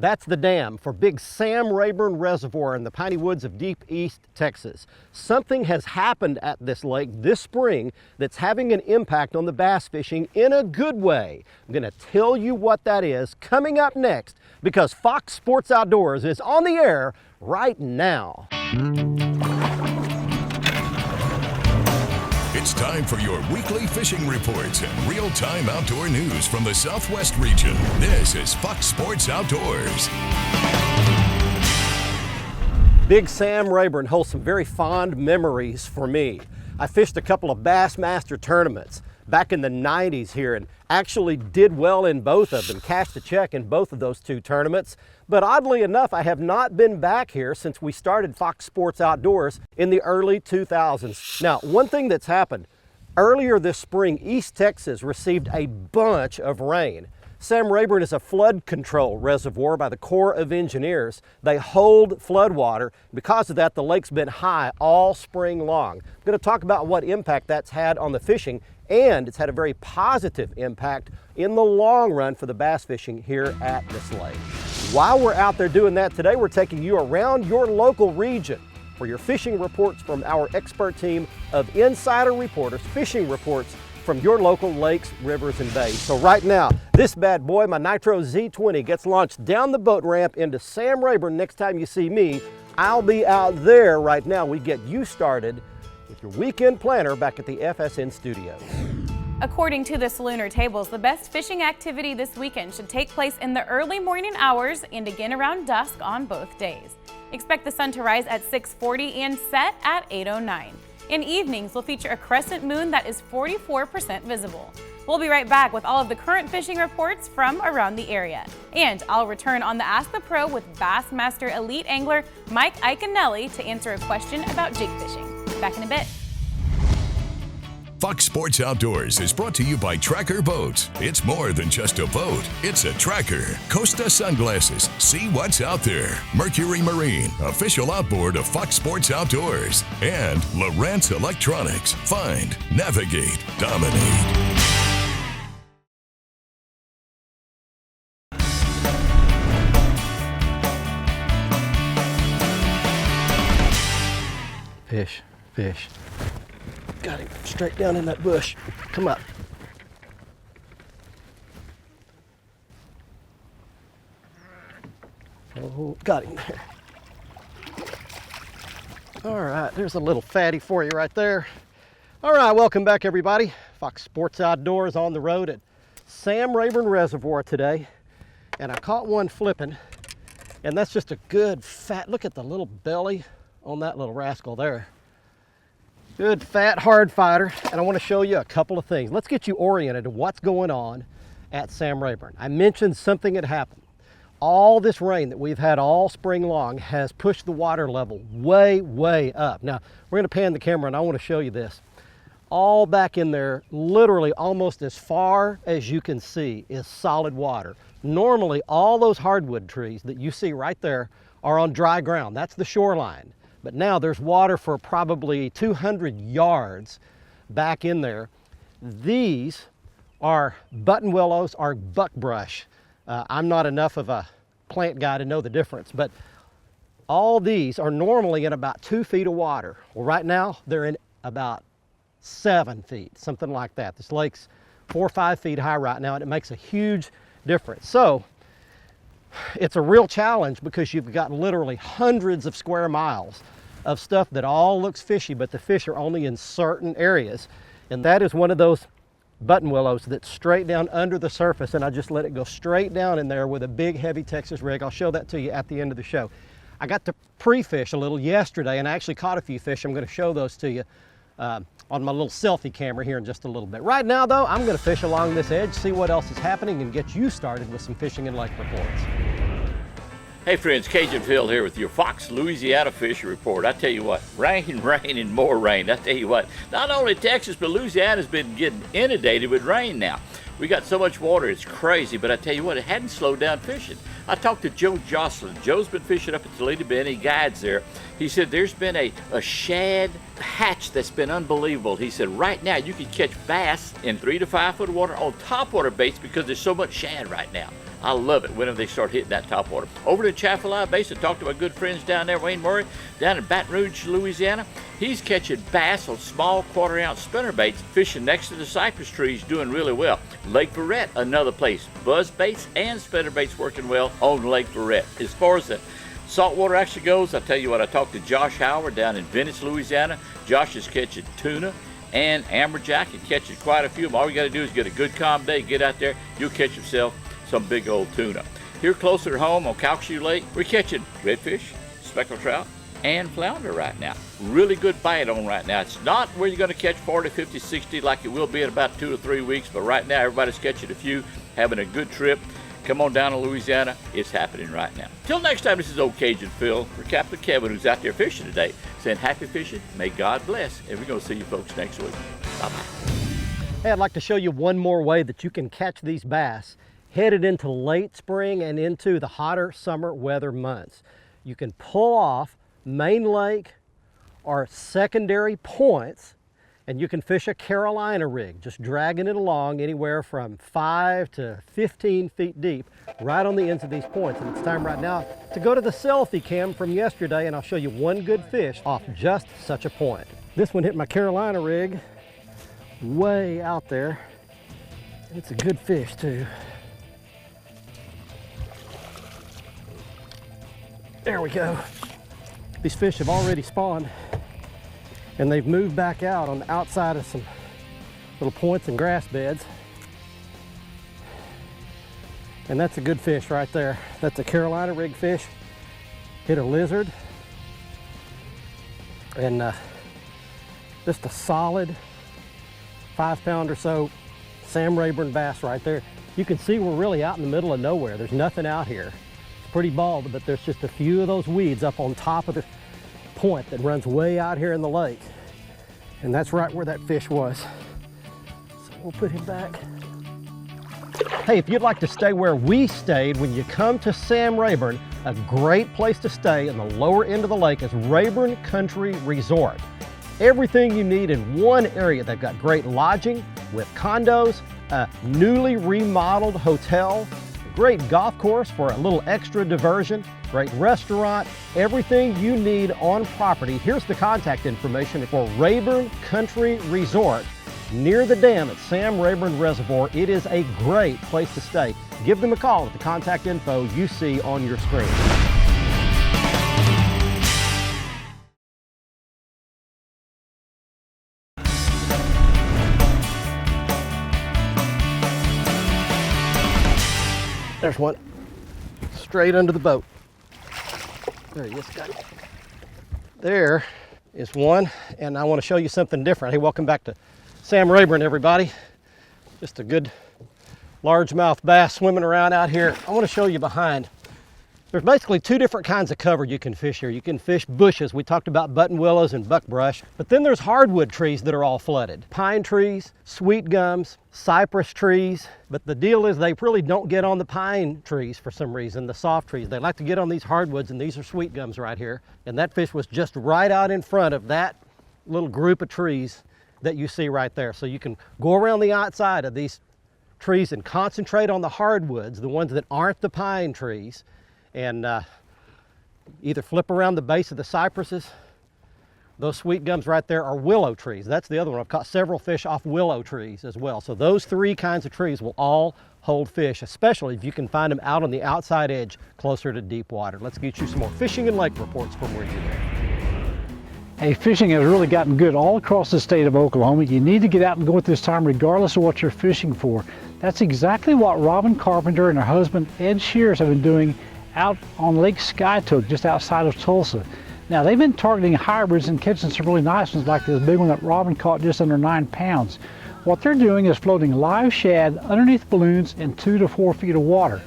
That's the dam for Big Sam Rayburn Reservoir in the piney woods of deep East Texas. Something has happened at this lake this spring that's having an impact on the bass fishing in a good way. I'm going to tell you what that is coming up next because Fox Sports Outdoors is on the air right now. It's time for your weekly fishing reports and real-time outdoor news from the Southwest region. This is Fox Sports Outdoors. Big Sam Rayburn holds some very fond memories for me. I fished a couple of Bassmaster tournaments back in the 90s here and actually did well in both of them, cashed a check in both of those two tournaments. But oddly enough, I have not been back here since we started Fox Sports Outdoors in the early 2000s. Now, one thing that's happened, earlier this spring, East Texas received a bunch of rain. Sam Rayburn is a flood control reservoir by the Corps of Engineers. They hold flood water. Because of that, the lake's been high all spring long. I'm going to talk about what impact that's had on the fishing, and it's had a very positive impact in the long run for the bass fishing here at this lake. While we're out there doing that today, we're taking you around your local region for your fishing reports from our expert team of insider reporters, fishing reports from your local lakes, rivers, and bays. So right now, this bad boy, my Nitro Z20, gets launched down the boat ramp into Sam Rayburn. Next time you see me, I'll be out there. Right now, we get you started with your weekend planner back at the FSN studios. According to the Salooner tables, the best fishing activity this weekend should take place in the early morning hours and again around dusk on both days. Expect the sun to rise at 6:40 and set at 8:09. In evenings, we'll feature a crescent moon that is 44% visible. We'll be right back with all of the current fishing reports from around the area. And I'll return on the Ask the Pro with Bassmaster Elite Angler Mike Iaconelli to answer a question about jig fishing. Back in a bit. Fox Sports Outdoors is brought to you by Tracker Boats. It's more than just a boat, it's a tracker. Costa Sunglasses, see what's out there. Mercury Marine, official outboard of Fox Sports Outdoors. And Lowrance Electronics, find, navigate, dominate. Fish, fish. Got him straight down in that bush. Come up. Oh, got him there. All right, there's a little fatty for you right there. All right, welcome back everybody. Fox Sports Outdoors on the road at Sam Rayburn Reservoir today. And I caught one flipping, and that's just a good fat, look at the little belly on that little rascal there. Good fat hard fighter, and I want to show you a couple of things. Let's get you oriented to what's going on at Sam Rayburn. I mentioned something had happened. All this rain that we've had all spring long has pushed the water level way, way up. Now, we're going to pan the camera and I want to show you this. All back in there, literally almost as far as you can see, is solid water. Normally, all those hardwood trees that you see right there are on dry ground. That's the shoreline. But now there's water for probably 200 yards back in there. These are button willows or buckbrush. I'm not enough of a plant guy to know the difference, but all these are normally in about 2 feet of water. Well, right now they're in about 7 feet, something like that. This lake's 4 or 5 feet high right now, and it makes a huge difference. So it's a real challenge because you've got literally hundreds of square miles of stuff that all looks fishy, but the fish are only in certain areas. And that is one of those button willows that's straight down under the surface, and I just let it go straight down in there with a big heavy Texas rig. I'll show that to you at the end of the show. I got to pre-fish a little yesterday and I actually caught a few fish. I'm going to show those to you on my little selfie camera here in just a little bit. Right now though, I'm going to fish along this edge, see what else is happening, and get you started with some fishing and lake reports. Hey friends, Cajun Phil here with your Fox Louisiana Fishing Report. I tell you what, rain, rain, and more rain. I tell you what, not only Texas, but Louisiana's been getting inundated with rain now. We got so much water, it's crazy, but I tell you what, it hadn't slowed down fishing. I talked to Joe Jocelyn. Joe's been fishing up at Toledo Bend. He guides there. He said there's been a shad hatch that's been unbelievable. He said right now you can catch bass in 3 to 5 foot of water on topwater baits because there's so much shad right now. I love it whenever they start hitting that top water. Over to Chaffalaya Basin, talked to my good friends down there, Wayne Murray, down in Baton Rouge, Louisiana. He's catching bass on small quarter-ounce spinnerbaits, fishing next to the cypress trees, doing really well. Lake Verret, another place. Buzz baits and spinnerbaits working well on Lake Verret. As far as the saltwater action goes, I tell you what, I talked to Josh Howard down in Venice, Louisiana. Josh is catching tuna and amberjack and catching quite a few of them. All you got to do is get a good calm day, get out there, you'll catch yourself some big old tuna. Here closer to home on Calcasieu Lake, we're catching redfish, speckled trout, and flounder right now. Really good bite on right now. It's not where you're going to catch 40, 50, 60 like it will be in about 2 or 3 weeks, but right now everybody's catching a few, having a good trip. Come on down to Louisiana, it's happening right now. Till next time, this is Old Cajun Phil for Captain Kevin, who's out there fishing today, saying happy fishing, may God bless, and we're going to see you folks next week. Bye-bye. Hey, I'd like to show you one more way that you can catch these bass headed into late spring and into the hotter summer weather months. You can pull off main lake or secondary points, and you can fish a Carolina rig, just dragging it along anywhere from 5 to 15 feet deep, right on the ends of these points. And it's time right now to go to the selfie cam from yesterday, and I'll show you one good fish off just such a point. This one hit my Carolina rig way out there. It's a good fish too. There we go. These fish have already spawned, and they've moved back out on the outside of some little points and grass beds. And that's a good fish right there. That's a Carolina rig fish. Hit a lizard. And just a solid 5-pound or so Sam Rayburn bass right there. You can see we're really out in the middle of nowhere. There's nothing out here. It's pretty bald, but there's just a few of those weeds up on top of the point that runs way out here in the lake. And that's right where that fish was. So we'll put him back. Hey, if you'd like to stay where we stayed when you come to Sam Rayburn, a great place to stay in the lower end of the lake is Rayburn Country Resort. Everything you need in one area. They've got great lodging with condos, a newly remodeled hotel, great golf course for a little extra diversion, great restaurant, everything you need on property. Here's the contact information for Rayburn Country Resort near the dam at Sam Rayburn Reservoir. It is a great place to stay. Give them a call at the contact info you see on your screen. There's one, straight under the boat. There he is, got it. There is one, and I want to show you something different. Hey, welcome back to Sam Rayburn, everybody. Just a good largemouth bass swimming around out here. I want to show you behind. There's basically 2 different kinds of cover you can fish here. You can fish bushes. We talked about button willows and buckbrush, but then there's hardwood trees that are all flooded. Pine trees, sweet gums, cypress trees, but the deal is they really don't get on the pine trees for some reason, the soft trees. They like to get on these hardwoods, and these are sweet gums right here. And that fish was just right out in front of that little group of trees that you see right there. So you can go around the outside of these trees and concentrate on the hardwoods, the ones that aren't the pine trees, and either flip around the base of the cypresses. Those sweet gums right there are willow trees. That's the other one. I've caught several fish off willow trees as well. So those 3 kinds of trees will all hold fish, especially if you can find them out on the outside edge closer to deep water. Let's get you some more fishing and lake reports from where you live. Hey, fishing has really gotten good all across the state of Oklahoma. You need to get out and go at this time regardless of what you're fishing for. That's exactly what Robin Carpenter and her husband Ed Shears have been doing out on Lake Skytook, just outside of Tulsa. Now, they've been targeting hybrids and catching some really nice ones like this big one that Robin caught just under 9 pounds. What they're doing is floating live shad underneath balloons in 2 to 4 feet of water.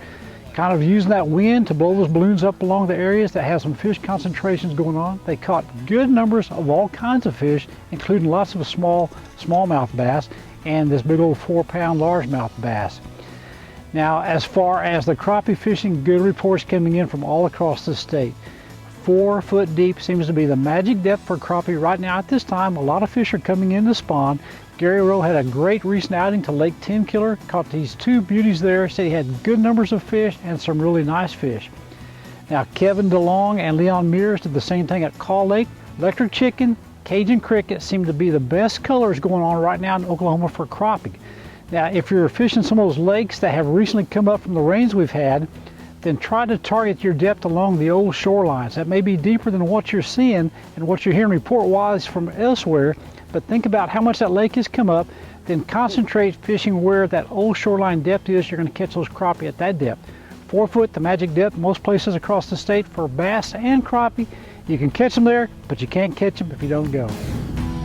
Kind of using that wind to blow those balloons up along the areas that have some fish concentrations going on. They caught good numbers of all kinds of fish, including lots of smallmouth bass and this big old 4-pound largemouth bass. Now, as far as the crappie fishing, good reports coming in from all across the state. 4 foot deep seems to be the magic depth for crappie right now at this time. A lot of fish are coming in to spawn. Gary Rowe had a great recent outing to Lake Tenkiller, caught these two beauties there, said he had good numbers of fish and some really nice fish. Now Kevin DeLong and Leon Mears did the same thing at Call Lake. Electric chicken, Cajun cricket seem to be the best colors going on right now in Oklahoma for crappie. Now if you're fishing some of those lakes that have recently come up from the rains we've had, then try to target your depth along the old shorelines. That may be deeper than what you're seeing and what you're hearing report-wise from elsewhere, but think about how much that lake has come up, then concentrate fishing where that old shoreline depth is. You're going to catch those crappie at that depth. 4 foot, the magic depth, most places across the state for bass and crappie. You can catch them there, but you can't catch them if you don't go.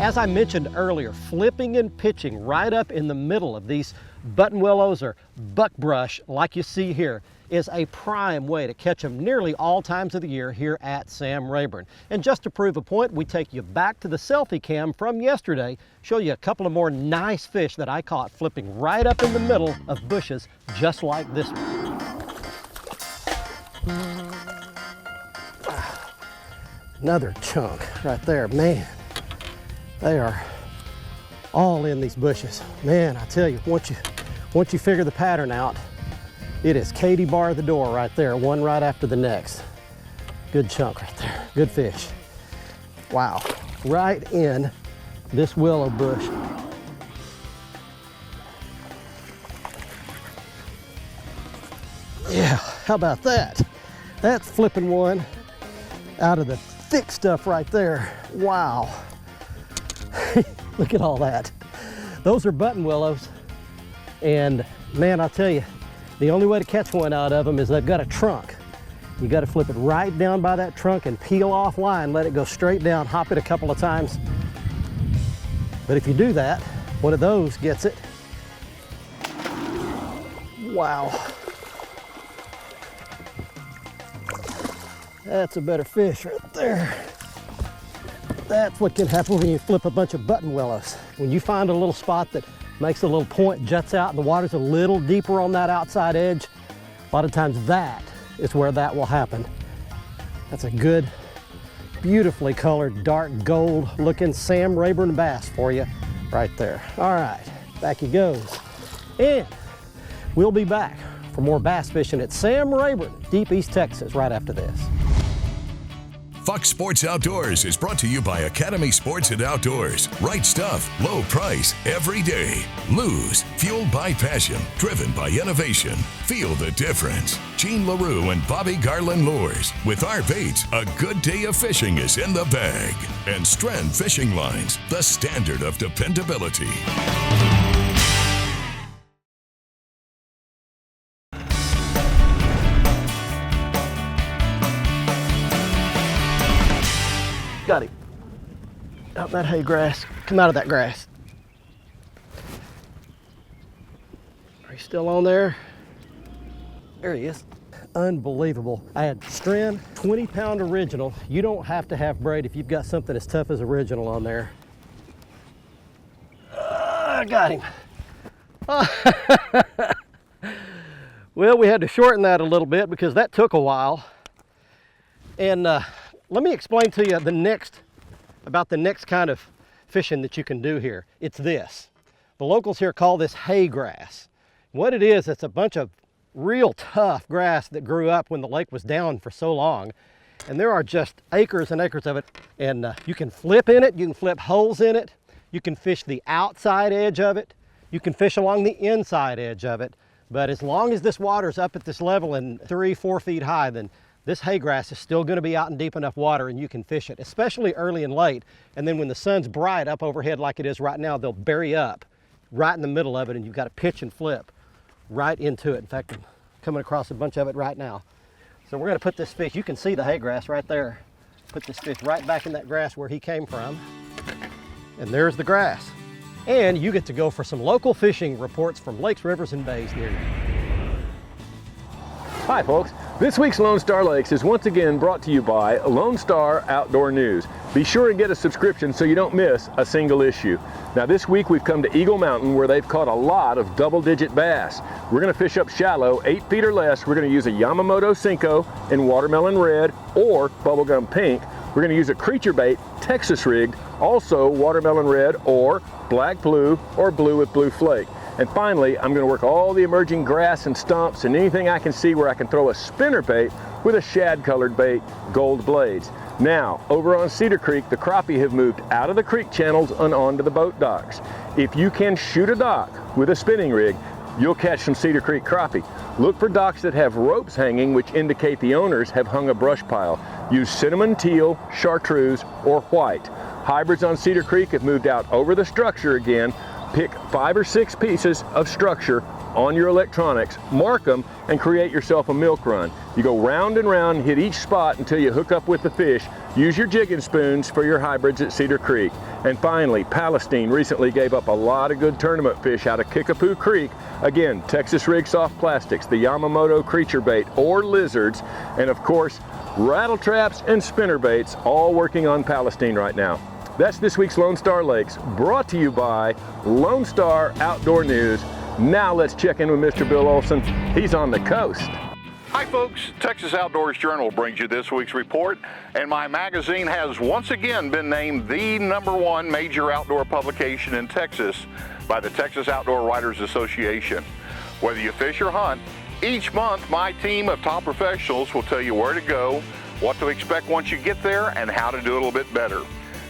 As I mentioned earlier, flipping and pitching right up in the middle of these button willows or buckbrush like you see here is a prime way to catch them nearly all times of the year here at Sam Rayburn. And just to prove a point, we take you back to the selfie cam from yesterday, show you a couple of more nice fish that I caught flipping right up in the middle of bushes just like this one. Another chunk right there, man. They are all in these bushes. Man, I tell you, once you figure the pattern out, it is Katie bar the door right there, one right after the next. Good chunk right there, good fish. Wow, right in this willow bush. Yeah, how about that? That's flipping one out of the thick stuff right there. Wow. Look at all that. Those are button willows. And man, I'll tell you, the only way to catch one out of them is they've got a trunk. You got to flip it right down by that trunk and peel off line, let it go straight down, hop it a couple of times. But if you do that, one of those gets it. Wow. That's a better fish right there. That's what can happen when you flip a bunch of button willows. When you find a little spot that makes a little point, juts out, and the water's a little deeper on that outside edge, a lot of times that is where that will happen. That's a good, beautifully colored, dark gold looking Sam Rayburn bass for you right there. All right, back he goes. And we'll be back for more bass fishing at Sam Rayburn, deep East Texas, right after this. Fox Sports Outdoors is brought to you by Academy Sports and Outdoors. Right stuff, low price, every day. Lose, fueled by passion, driven by innovation. Feel the difference. Gene LaRue and Bobby Garland Lures. With our baits, a good day of fishing is in the bag. And Strand Fishing Lines, the standard of dependability. Got him. Out in that hay grass. Come out of that grass. Are you still on there? There he is. Unbelievable. I had Strand 20-pound original. You don't have to have braid if you've got something as tough as original on there. I got him. Well, we had to shorten that a little bit because that took a while. And let me explain to you about the next kind of fishing that you can do here. It's this. The locals here call this hay grass. What it is, it's a bunch of real tough grass that grew up when the lake was down for so long. And there are just acres and acres of it. And you can flip in it, you can flip holes in it, you can fish the outside edge of it, you can fish along the inside edge of it. But as long as this water's up at this level and 3-4 feet high, then this hay grass is still going to be out in deep enough water and you can fish it, especially early and late. And then when the sun's bright up overhead like it is right now, they'll bury up right in the middle of it and you've got to pitch and flip right into it. In fact, I'm coming across a bunch of it right now. So we're going to put this fish, you can see the hay grass right there. Put this fish right back in that grass where he came from. And there's the grass. And you get to go for some local fishing reports from lakes, rivers, and bays near you. Hi folks, this week's Lone Star Lakes is once again brought to you by Lone Star Outdoor News. Be sure to get a subscription so you don't miss a single issue. Now this week we've come to Eagle Mountain where they've caught a lot of double-digit bass. We're going to fish up shallow, 8 feet or less. We're going to use a Yamamoto Cinco in watermelon red or bubblegum pink. We're going to use a creature bait, Texas rigged, Also watermelon red or black blue or blue with blue flake. And finally, I'm going to work all the emerging grass and stumps and anything I can see where I can throw a spinner bait with a shad colored bait, gold blades. Now, over on Cedar Creek, the crappie have moved out of the creek channels and onto the boat docks. If you can shoot a dock with a spinning rig, you'll catch some Cedar Creek crappie. Look for docks that have ropes hanging, which indicate the owners have hung a brush pile. Use cinnamon teal, chartreuse, or white. Hybrids on Cedar Creek have moved out over the structure again. Pick 5 or 6 pieces of structure on your electronics, mark them, and create yourself a milk run. You go round and round, hit each spot until you hook up with the fish. Use your jigging spoons for your hybrids at Cedar Creek. And finally, Palestine recently gave up a lot of good tournament fish out of Kickapoo Creek. Again, Texas Rig Soft Plastics, the Yamamoto Creature Bait or Lizards, and of course, rattle traps and spinner baits, all working on Palestine right now. That's this week's Lone Star Lakes, brought to you by Lone Star Outdoor News. Now let's check in with Mr. Bill Olson. He's on the coast. Hi folks, Texas Outdoors Journal brings you this week's report, and my magazine has once again been named the #1 major outdoor publication in Texas by the Texas Outdoor Writers Association. Whether you fish or hunt, each month my team of top professionals will tell you where to go, what to expect once you get there, and how to do a little bit better.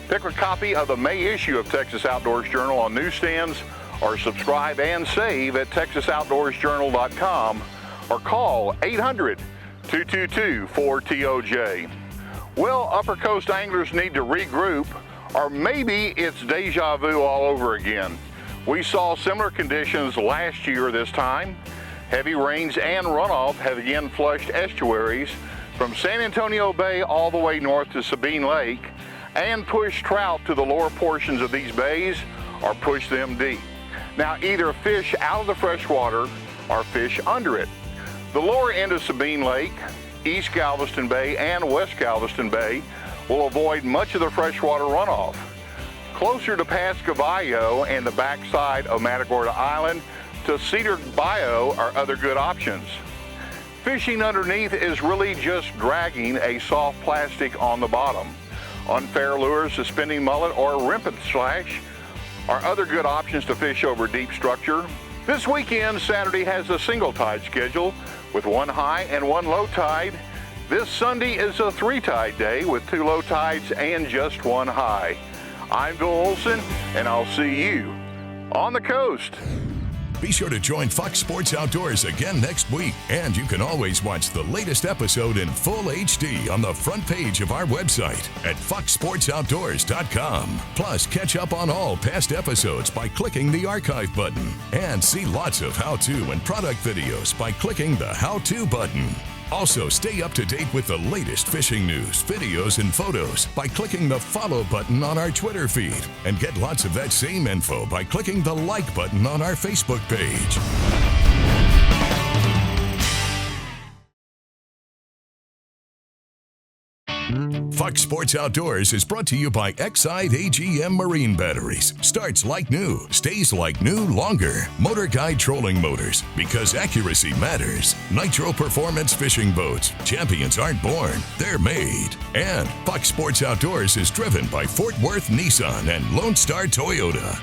Pick a copy of the May issue of Texas Outdoors Journal on newsstands, or subscribe and save at texasoutdoorsjournal.com, or call 800-222-4TOJ. Well, Upper Coast anglers need to regroup, or maybe it's deja vu all over again. We saw similar conditions last year this time. Heavy rains and runoff have again flushed estuaries from San Antonio Bay all the way north to Sabine Lake, and push trout to the lower portions of these bays or push them deep. Now, either fish out of the freshwater or fish under it. The lower end of Sabine Lake, East Galveston Bay, and West Galveston Bay will avoid much of the freshwater runoff. Closer to Pass Caballo and the backside of Matagorda Island to Cedar Bayou are other good options. Fishing underneath is really just dragging a soft plastic on the bottom. Unfair lures, suspending mullet, or rimpet slash are other good options to fish over deep structure. This weekend, Saturday has a single tide schedule with 1 high and 1 low tide. This Sunday is a 3 tide day with 2 low tides and just 1 high. I'm Bill Olson, and I'll see you on the coast. Be sure to join Fox Sports Outdoors again next week, and you can always watch the latest episode in full HD on the front page of our website at foxsportsoutdoors.com. Plus, catch up on all past episodes by clicking the archive button, and see lots of how-to and product videos by clicking the how-to button. Also, stay up to date with the latest fishing news, videos, and photos by clicking the follow button on our Twitter feed, and get lots of that same info by clicking the like button on our Facebook page. Fox Sports Outdoors is brought to you by Exide AGM Marine Batteries. Starts like new, stays like new longer. Motor Guide Trolling Motors, because accuracy matters. Nitro Performance Fishing Boats. Champions aren't born, they're made. And Fox Sports Outdoors is driven by Fort Worth Nissan and Lone Star Toyota.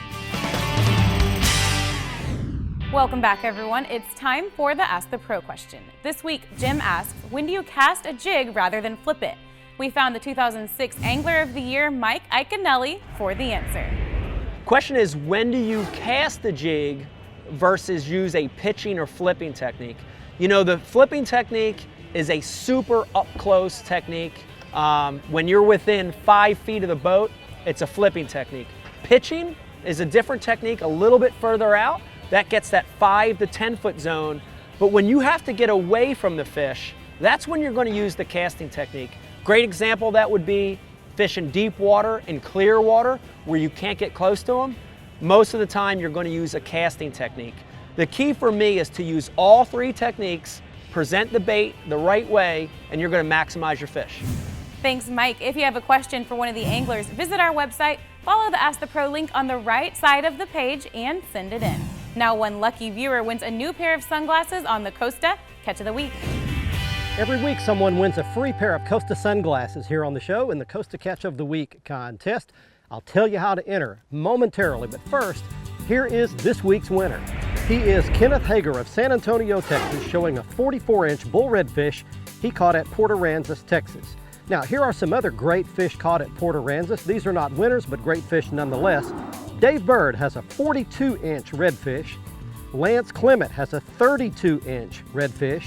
Welcome back, everyone. It's time for the Ask the Pro question. This week, Jim asks, when do you cast a jig rather than flip it? We found the 2006 Angler of the Year, Mike Iaconelli, for the answer. Question is, when do you cast the jig versus use a pitching or flipping technique? You know, the flipping technique is a super up-close technique. When you're within 5 feet of the boat, it's a flipping technique. Pitching is a different technique, a little bit further out. That gets that 5 to 10 foot zone. But when you have to get away from the fish, that's when you're going to use the casting technique. Great example that would be fishing deep water and clear water where you can't get close to them. Most of the time you're going to use a casting technique. The key for me is to use all 3 techniques, present the bait the right way, and you're going to maximize your fish. Thanks, Mike. If you have a question for one of the anglers, visit our website, follow the Ask the Pro link on the right side of the page, and send it in. Now one lucky viewer wins a new pair of sunglasses on the Costa Catch of the Week. Every week, someone wins a free pair of Costa sunglasses here on the show in the Costa Catch of the Week contest. I'll tell you how to enter momentarily, but first, here is this week's winner. He is Kenneth Hager of San Antonio, Texas, showing a 44-inch bull redfish he caught at Port Aransas, Texas. Now, here are some other great fish caught at Port Aransas. These are not winners, but great fish nonetheless. Dave Bird has a 42-inch redfish. Lance Clement has a 32-inch redfish.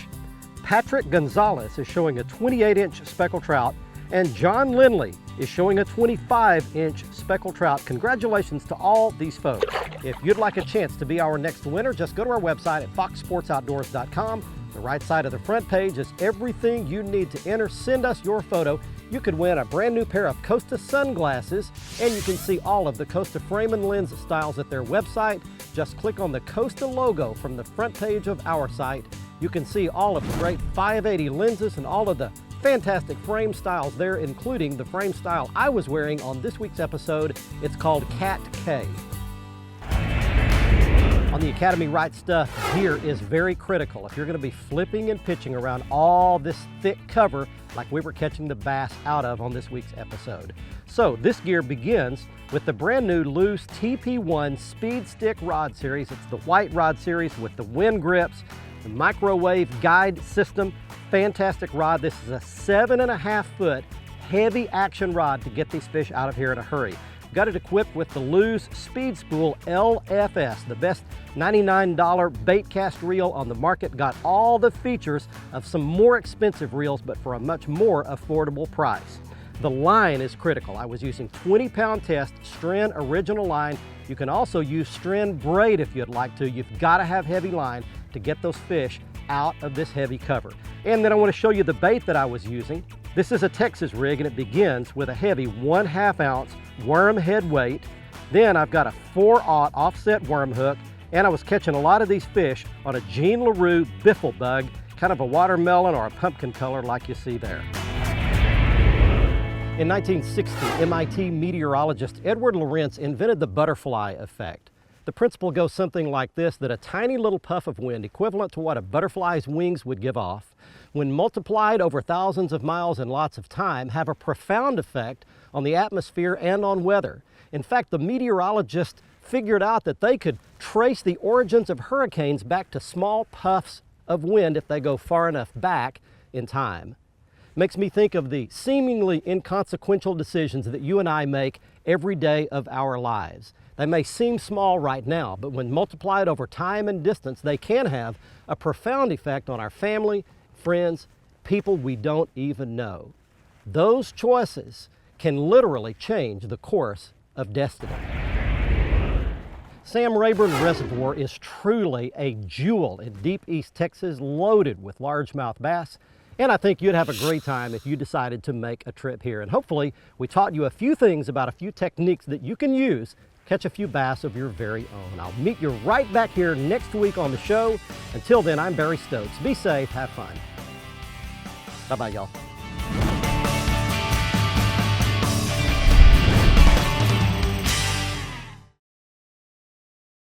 Patrick Gonzalez is showing a 28-inch speckled trout. And John Lindley is showing a 25-inch speckled trout. Congratulations to all these folks. If you'd like a chance to be our next winner, just go to our website at foxsportsoutdoors.com. The right side of the front page is everything you need to enter. Send us your photo. You could win a brand new pair of Costa sunglasses, and you can see all of the Costa frame and lens styles at their website. Just click on the Costa logo from the front page of our site. You can see all of the great 580 lenses and all of the fantastic frame styles there, including the frame style I was wearing on this week's episode. It's called Cat K. On the Academy Right Stuff, gear is very critical if you're going to be flipping and pitching around all this thick cover like we were catching the bass out of on this week's episode. So this gear begins with the brand new loose TP1 Speed Stick Rod Series. It's the white rod series with the wind grips, the microwave guide system. Fantastic rod. This is a 7.5 foot heavy action rod to get these fish out of here in a hurry. Got it equipped with the Lew's Speed Spool LFS, the best $99 bait cast reel on the market. Got all the features of some more expensive reels, but for a much more affordable price. The line is critical. I was using 20-pound test Stren original line. You can also use Stren braid if you'd like to. You've got to have heavy line to get those fish out of this heavy cover. And then I want to show you the bait that I was using. This is a Texas rig, and it begins with a heavy 1/2 ounce worm head weight. Then I've got a 4/0 offset worm hook, and I was catching a lot of these fish on a Jean LaRue biffle bug, kind of a watermelon or a pumpkin color like you see there. In 1960, MIT meteorologist Edward Lorenz invented the butterfly effect. The principle goes something like this, that a tiny little puff of wind, equivalent to what a butterfly's wings would give off, when multiplied over thousands of miles and lots of time, have a profound effect on the atmosphere and on weather. In fact, the meteorologists figured out that they could trace the origins of hurricanes back to small puffs of wind if they go far enough back in time. Makes me think of the seemingly inconsequential decisions that you and I make every day of our lives. They may seem small right now, but when multiplied over time and distance, they can have a profound effect on our family, friends, people we don't even know. Those choices can literally change the course of destiny. Sam Rayburn Reservoir is truly a jewel in deep East Texas, loaded with largemouth bass. And I think you'd have a great time if you decided to make a trip here. And hopefully we taught you a few things about a few techniques that you can use to catch a few bass of your very own. I'll meet you right back here next week on the show. Until then, I'm Barry Stokes. Be safe, have fun. Bye-bye, y'all.